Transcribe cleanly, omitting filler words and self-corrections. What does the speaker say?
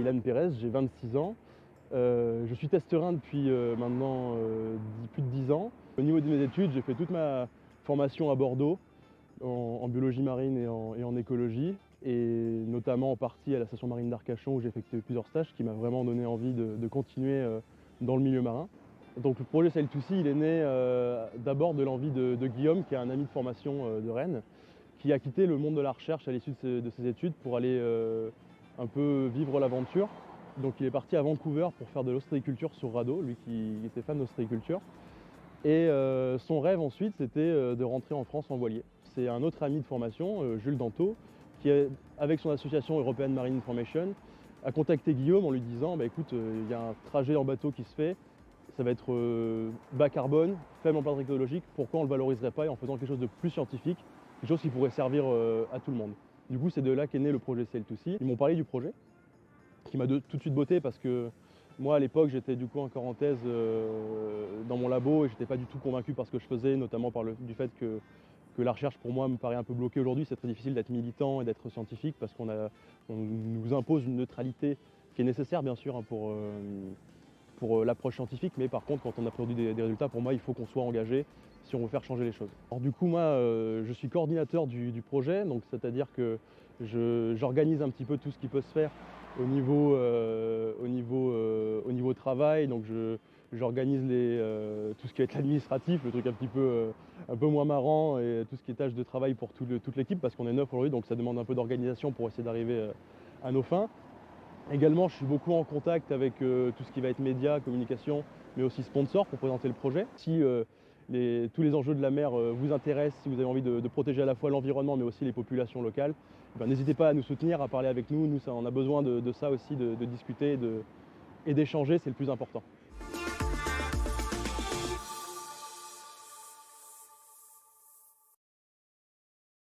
Ilan Pérez, j'ai 26 ans. Je suis testerin depuis maintenant plus de 10 ans. Au niveau de mes études, j'ai fait toute ma formation à Bordeaux en biologie marine et en écologie, et notamment en partie à la station marine d'Arcachon où j'ai effectué plusieurs stages qui m'a vraiment donné envie de continuer dans le milieu marin. Donc le projet Sail2Sea, il est né d'abord de l'envie de Guillaume, qui est un ami de formation de Rennes, qui a quitté le monde de la recherche à l'issue de ses études pour aller un peu vivre l'aventure. Donc il est parti à Vancouver pour faire de l'ostréiculture sur radeau, lui qui était fan d'ostréiculture. Et son rêve ensuite, c'était de rentrer en France en voilier. C'est un autre ami de formation, Jules Danto, qui, avec son association European Marine Information, a contacté Guillaume en lui disant bah, écoute, il y a un trajet en bateau qui se fait, ça va être bas carbone, faible empreinte écologique, pourquoi on ne le valoriserait pas en faisant quelque chose de plus scientifique, quelque chose qui pourrait servir à tout le monde. Du coup, c'est de là qu'est né le projet Sail2Sea. Ils m'ont parlé du projet, qui m'a tout de suite botté parce que moi à l'époque j'étais du coup encore en thèse dans mon labo et j'étais pas du tout convaincu par ce que je faisais, notamment du fait que la recherche pour moi me paraît un peu bloquée aujourd'hui. C'est très difficile d'être militant et d'être scientifique parce qu'on nous impose une neutralité qui est nécessaire bien sûr hein, pour l'approche scientifique, mais par contre quand on a produit des résultats, pour moi il faut qu'on soit engagé si on veut faire changer les choses. Alors du coup moi je suis coordinateur du projet, donc c'est-à-dire que j'organise un petit peu tout ce qui peut se faire au niveau travail, donc j'organise tout ce qui va être l'administratif, le truc un peu moins marrant, et tout ce qui est tâches de travail pour toute l'équipe, parce qu'on est 9 aujourd'hui, donc ça demande un peu d'organisation pour essayer d'arriver à nos fins. Également, je suis beaucoup en contact avec tout ce qui va être médias, communication, mais aussi sponsors pour présenter le projet. Si tous les enjeux de la mer vous intéressent, si vous avez envie de protéger à la fois l'environnement, mais aussi les populations locales, ben, n'hésitez pas à nous soutenir, à parler avec nous. Nous, on a besoin de ça aussi, de discuter et d'échanger, c'est le plus important.